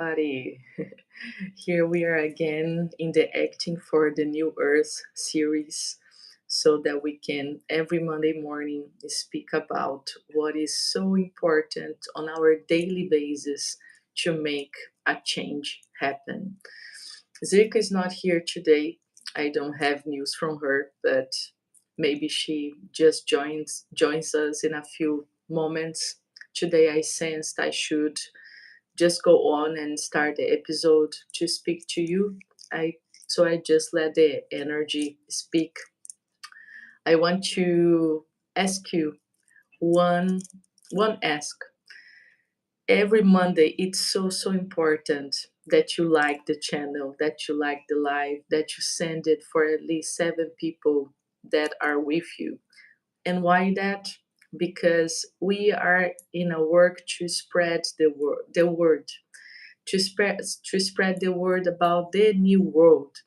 Everybody. Here we are again in the Acting for the New Earth series so that we can every Monday morning speak about what is so important on our daily basis to make a change happen. Silke is not here today. I don't have news from her, but maybe she just joins us in a few moments. Today I sensed I should just go on and start the episode to speak to you. I just let the energy speak. I want to ask you one ask. Every Monday it's so important that you like the channel, that you like the live, that you send it for at least 7 people that are with you. And why that? Because we are in a work to spread the word to spread the word about the new world.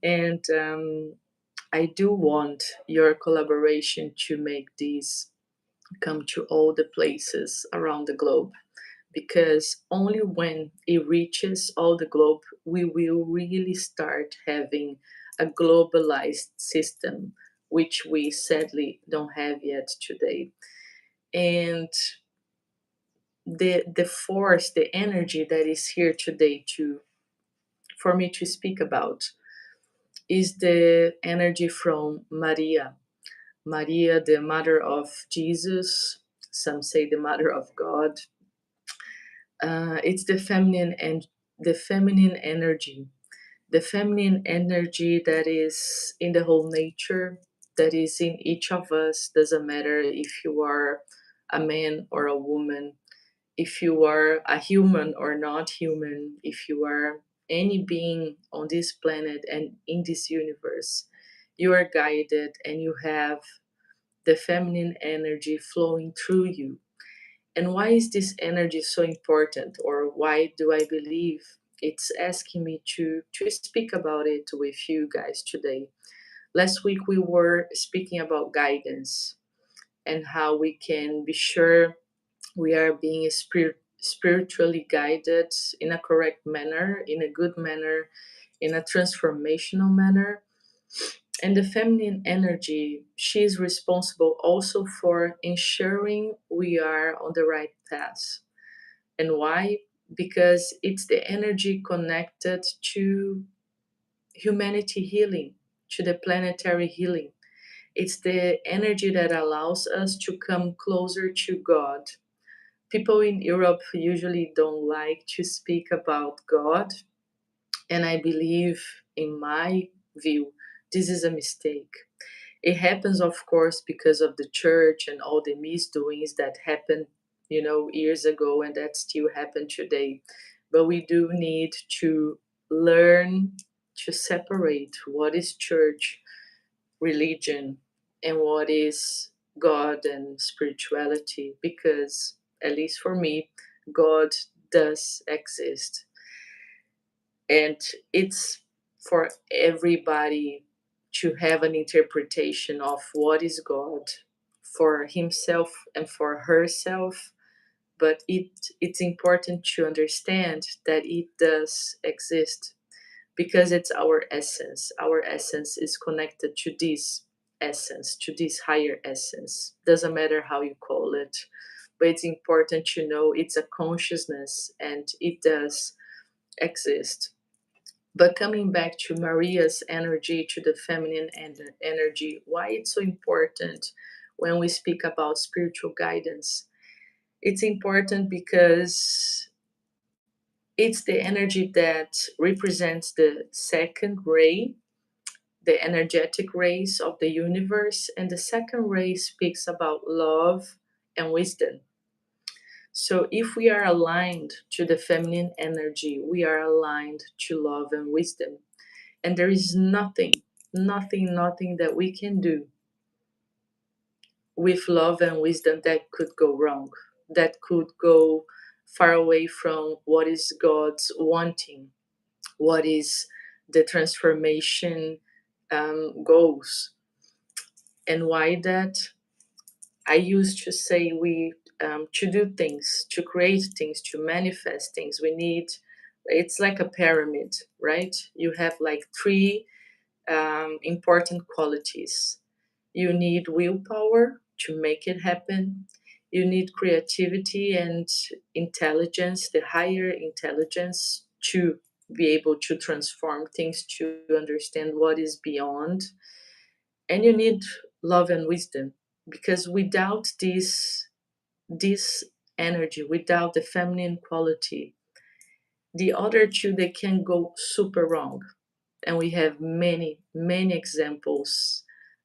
And I do want your collaboration to make this come to all the places around the globe, because only when it reaches all the globe we will really start having a globalized system, which we sadly don't have yet today. And the force, the energy that is here today to for me to speak about is the energy from Maria. Maria, the mother of Jesus, some say the mother of God. It's the feminine energy, the feminine energy that is in the whole nature, that is in each of us. Doesn't matter if you are a man or a woman, if you are a human or not human, if you are any being on this planet and in this universe, you are guided and you have the feminine energy flowing through you. And why is this energy so important, or why do I believe it's asking me to speak about it with you guys today? Last week we were speaking about guidance and how we can be sure we are being spiritually guided in a correct manner, in a good manner, in a transformational manner. And the feminine energy, she is responsible also for ensuring we are on the right path. And why? Because it's the energy connected to humanity healing, to the planetary healing. It's the energy that allows us to come closer to God. People in Europe usually don't like to speak about God, and I believe, in my view, this is a mistake. It happens, of course, because of the church and all the misdoings that happened, years ago, and that still happen today. But we do need to learn to separate what is church, religion, and what is God and spirituality, because, at least for me, God does exist. And it's for everybody to have an interpretation of what is God for himself and for herself. But it's important to understand that it does exist, because it's our essence. Our essence is connected to this essence, to this higher essence. Doesn't matter how you call it, but it's important to know it's a consciousness and it does exist. But coming back to Maria's energy, to the feminine energy, why it's so important when we speak about spiritual guidance? It's important because it's the energy that represents the second ray, the energetic rays of the universe, and the second ray speaks about love and wisdom. So, if we are aligned to the feminine energy, we are aligned to love and wisdom. And there is nothing that we can do with love and wisdom that could go wrong, that could go far away from what is God's wanting, what is the transformation goals. And why that? I used to say to do things, to create things, to manifest things, we need, it's like a pyramid, right? You have like three important qualities. You need willpower to make it happen. You need creativity and intelligence, the higher intelligence, to be able to transform things, to understand what is beyond. And you need love and wisdom, because without this energy, without the feminine quality, the other two, they can go super wrong. And we have many, many examples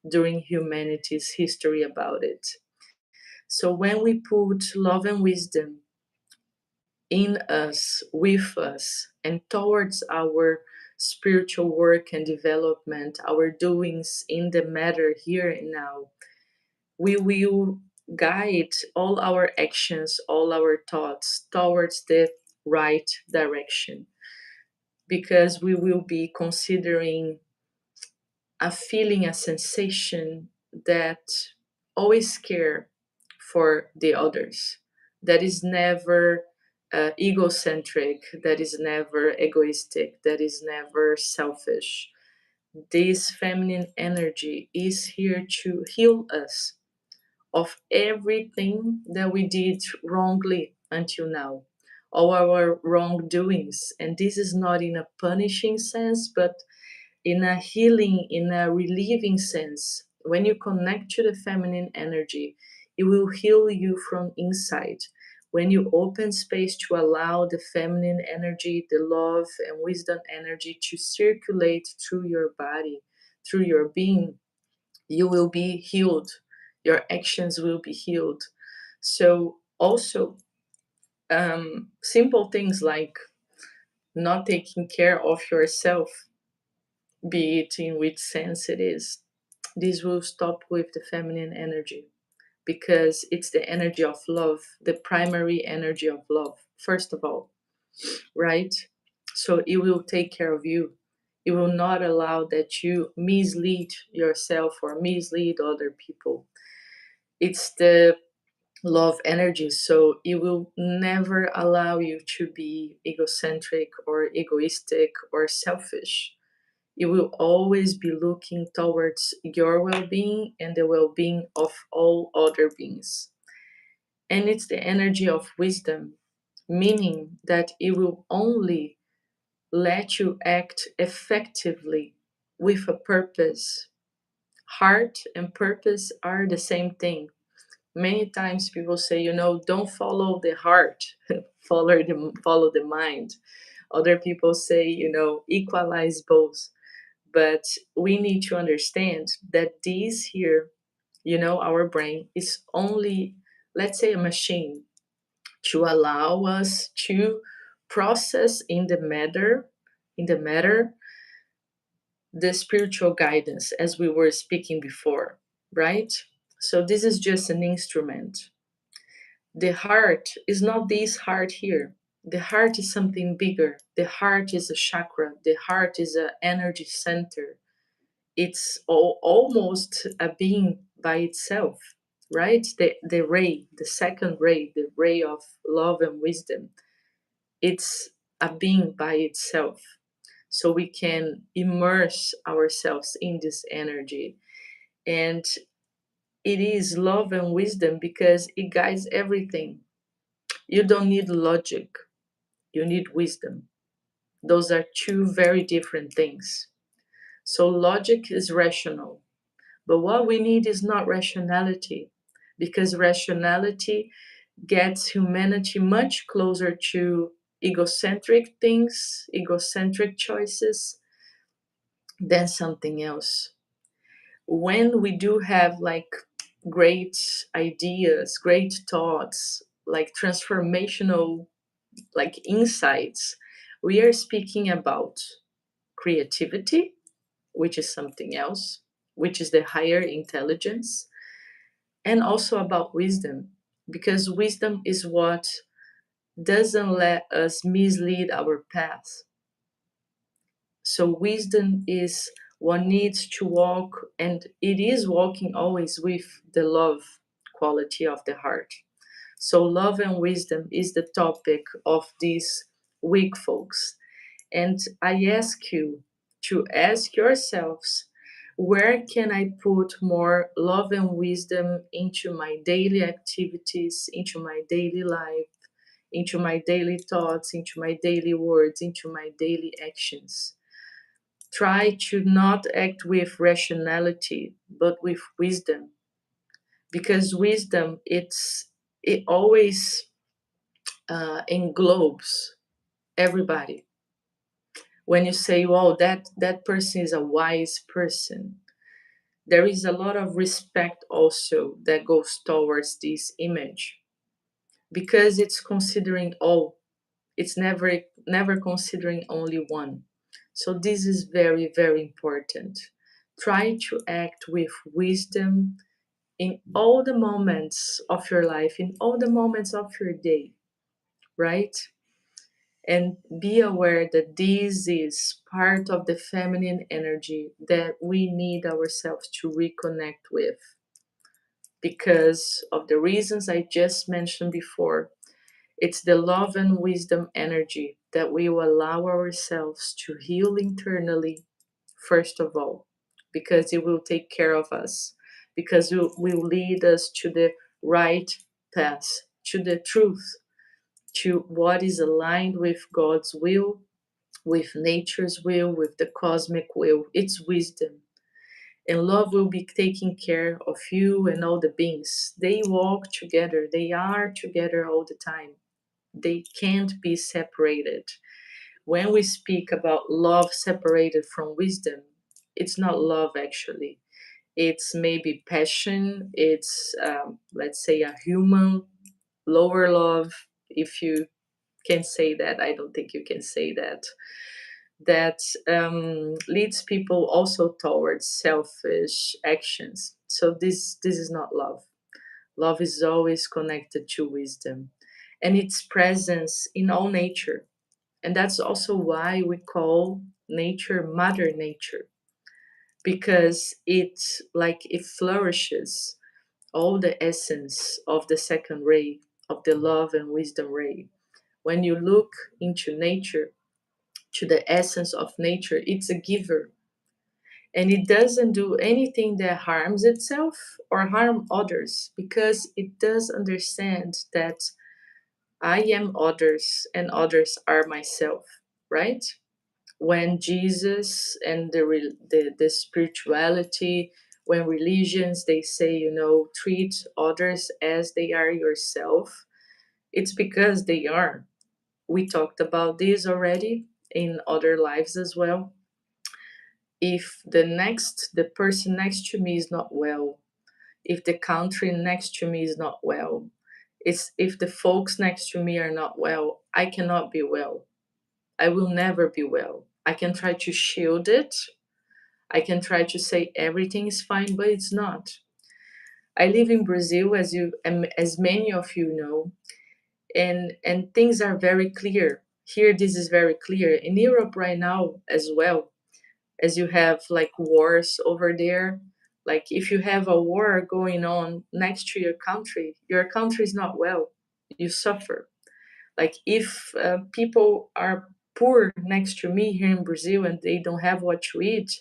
during humanity's history about it. So when we put love and wisdom in us, with us, and towards our spiritual work and development, our doings in the matter here and now, we will guide all our actions, all our thoughts towards the right direction, because we will be considering a feeling, a sensation that always care for the others, that is never egocentric, that is never egoistic, that is never selfish. This feminine energy is here to heal us of everything that we did wrongly until now, all our wrongdoings. And this is not in a punishing sense, but in a healing, in a relieving sense. When you connect to the feminine energy, it will heal you from inside. When you open space to allow the feminine energy, the love and wisdom energy to circulate through your body, through your being, you will be healed. Your actions will be healed. So, also, simple things like not taking care of yourself, be it in which sense it is, this will stop with the feminine energy, because it's the energy of love, the primary energy of love, first of all, right? So it will take care of you. It will not allow that you mislead yourself or mislead other people. It's the love energy, so it will never allow you to be egocentric or egoistic or selfish. You will always be looking towards your well being and the well being of all other beings. And it's the energy of wisdom, meaning that it will only let you act effectively with a purpose. Heart and purpose are the same thing. Many times people say, don't follow the heart, follow the mind. Other people say, equalize both. But we need to understand that this here, our brain is only, let's say, a machine to allow us to process in the matter the spiritual guidance, as we were speaking before, right? So this is just an instrument. The heart is not this heart here. The heart is something bigger. The heart is a chakra. The heart is an energy center. It's almost a being by itself, right? The ray, the second ray, the ray of love and wisdom, it's a being by itself. So we can immerse ourselves in this energy. And it is love and wisdom because it guides everything. You don't need logic, you need wisdom. Those are two very different things. So logic is rational. But what we need is not rationality, because rationality gets humanity much closer to egocentric things, egocentric choices, than something else. When we do have like great ideas, great thoughts, like transformational, like insights, we are speaking about creativity, which is something else, which is the higher intelligence, and also about wisdom, because wisdom is what doesn't let us mislead our path. So wisdom is what needs to walk, and it is walking always with the love quality of the heart. So love and wisdom is the topic of this week, folks. And I ask you to ask yourselves, where can I put more love and wisdom into my daily activities, into my daily life, into my daily thoughts, into my daily words, into my daily actions? Try to not act with rationality, but with wisdom, because wisdom, it always englobes everybody. When you say, "Well, that person is a wise person," there is a lot of respect also that goes towards this image, because it's considering all. It's never considering only one. So this is very, very important. Try to act with wisdom in all the moments of your life, in all the moments of your day, right? And be aware that this is part of the feminine energy that we need ourselves to reconnect with, because of the reasons I just mentioned before. It's the love and wisdom energy that will allow ourselves to heal internally, first of all, because it will take care of us, because it will lead us to the right path, to the truth, to what is aligned with God's will, with nature's will, with the cosmic will. It's wisdom. And love will be taking care of you and all the beings. They walk together, they are together all the time. They can't be separated. When we speak about love separated from wisdom, it's not love actually. It's maybe passion, it's, let's say, a human lower love, if you can say that. I don't think you can say that. That leads people also towards selfish actions. So this is not love. Love is always connected to wisdom and its presence in all nature. And that's also why we call nature Mother Nature, because it flourishes all the essence of the second ray, of the love and wisdom ray. When you look into nature, to the essence of nature, it's a giver, and it doesn't do anything that harms itself or harm others, because it does understand that I am others and others are myself, right? When Jesus and the spirituality, when religions, they say, treat others as they are yourself, it's because they are. We talked about this already in other lives as well. If the person next to me is not well, if the country next to me is not well, it's if the folks next to me are not well, I cannot be well. I will never be well. I can try to shield it. I can try to say everything is fine, but it's not. I live in Brazil, as many of you know, and things are very clear. Here, this is very clear. In Europe right now as well, as you have like wars over there. Like if you have a war going on next to your country is not well. You suffer. Like if people are poor next to me here in Brazil and they don't have what to eat,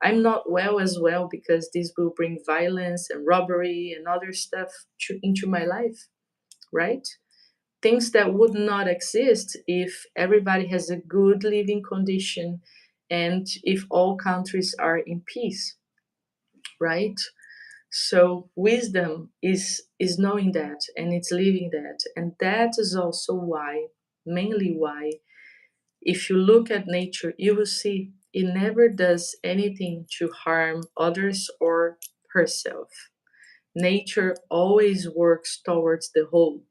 I'm not well as well, because this will bring violence and robbery and other stuff into my life, right? Things that would not exist if everybody has a good living condition and if all countries are in peace, right? So wisdom is knowing that, and it's living that, and that is also why, mainly why, if you look at nature, you will see it never does anything to harm others or herself. Nature always works towards the whole.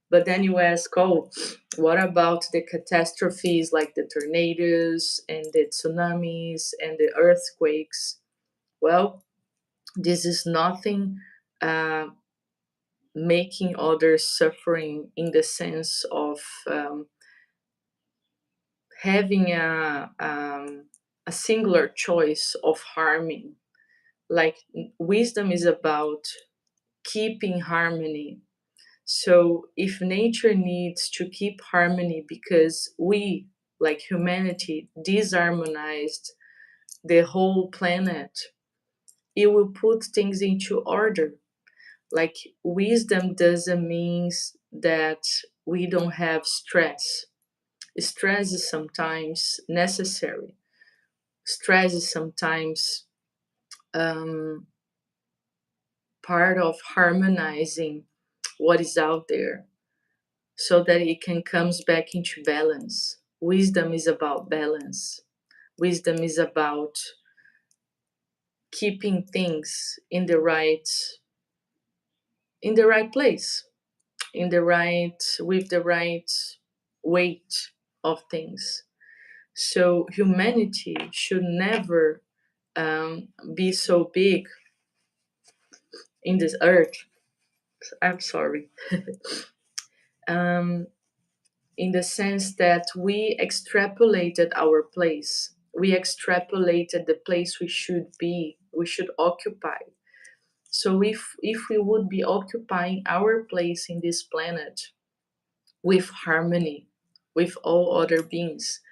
But then you ask, oh, what about the catastrophes like the tornadoes and the tsunamis and the earthquakes? Well, this is nothing uh, making others suffering in the sense of having a singular choice of harming. Like wisdom is about keeping harmony. So if nature needs to keep harmony because we, like humanity, disharmonized the whole planet, it will put things into order. Like wisdom doesn't mean that we don't have stress. Stress is sometimes necessary. Stress is sometimes um, part of harmonizing what is out there so that it can comes back into balance. Wisdom is about balance. Wisdom is about keeping things in the right place, in the right with the right weight of things. So humanity should never be so big in this earth. I'm sorry. um, in the sense that we extrapolated our place. We extrapolated the place we should occupy. So if we would be occupying our place in this planet with harmony with all other beings,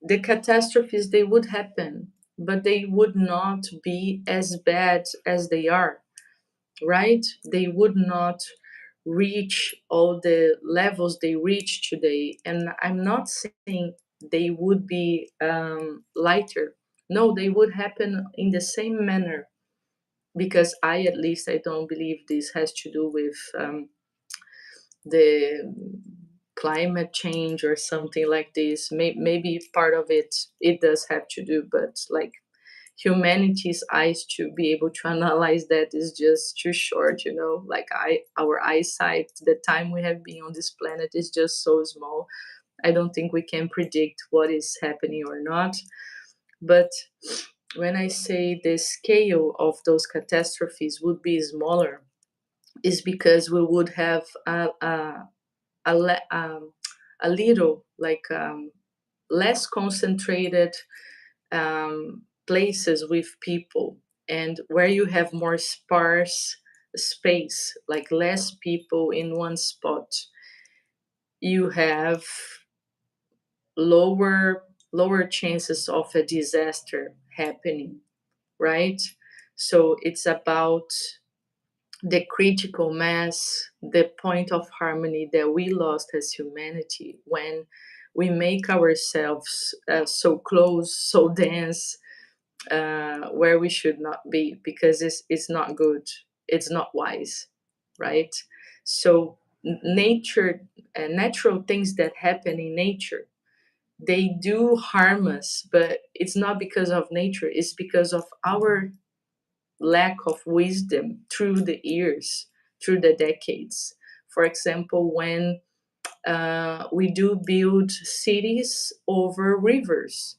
the catastrophes they would happen, but they would not be as bad as they are, right? They would not reach all the levels they reach today. And I'm not saying they would be lighter. No, they would happen in the same manner, because at least I don't believe this has to do with the climate change or something like this. Maybe part of it does have to do, but like humanity's eyes to be able to analyze that is just too short, you know. Like our eyesight, the time we have been on this planet is just so small. I don't think we can predict what is happening or not. But when I say the scale of those catastrophes would be smaller, is because we would have a, le- um, a little like less concentrated places with people, and where you have more sparse space, like less people in one spot, you have lower lower chances of a disaster happening, right? So it's about the critical mass, the point of harmony that we lost as humanity when we make ourselves so close, so dense, where we should not be, because it's not good, it's not wise, right? So nature, natural things that happen in nature, they do harm us, but it's not because of nature, it's because of our lack of wisdom through the years, through the decades. For example, when we do build cities over rivers,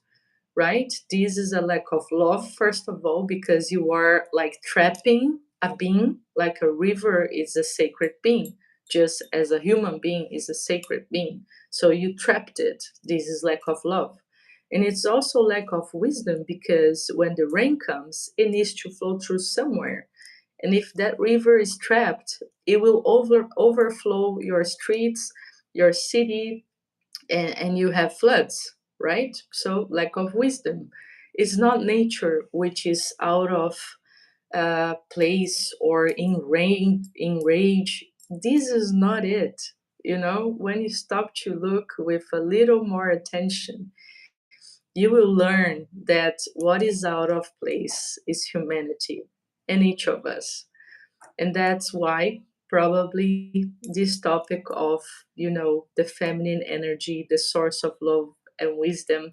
right? This is a lack of love, first of all, because you are like trapping a being. Like a river is a sacred being, just as a human being is a sacred being. So you trapped it. This is lack of love. And it's also lack of wisdom, because when the rain comes, it needs to flow through somewhere. And if that river is trapped, it will overflow your streets, your city, and you have floods, right? So lack of wisdom. It's not nature which is out of place or in rage. This is not it. You know, when you stop to look with a little more attention, you will learn that what is out of place is humanity in each of us. And that's why probably this topic of, you know, the feminine energy, the source of love and wisdom,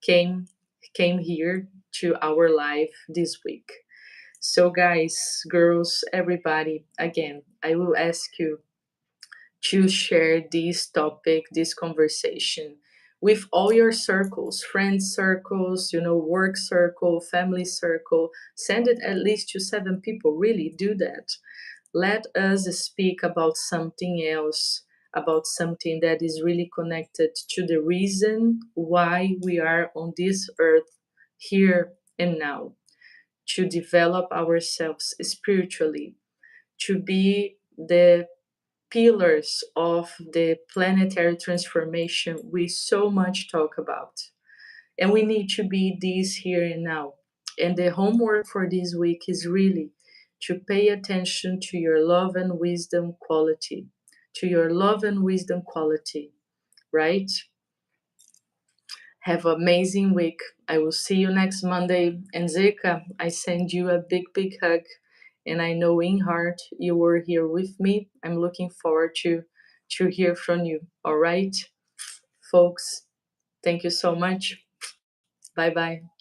came came here to our life this week. So guys, girls, everybody, again, I will ask you to share this topic, this conversation with all your circles, friends circles, you know, work circle, family circle. Send it at least to 7 people. Really do that. Let us speak about something else, about something that is really connected to the reason why we are on this earth here and now, to develop ourselves spiritually, to be the pillars of the planetary transformation we so much talk about. And we need to be this here and now. And the homework for this week is really to pay attention to your love and wisdom quality, to your love and wisdom quality, right? Have an amazing week. I will see you next Monday. And Zika, I send you a big, big hug. And I know in heart you were here with me. I'm looking forward to hear from you. All right, folks. Thank you so much. Bye bye.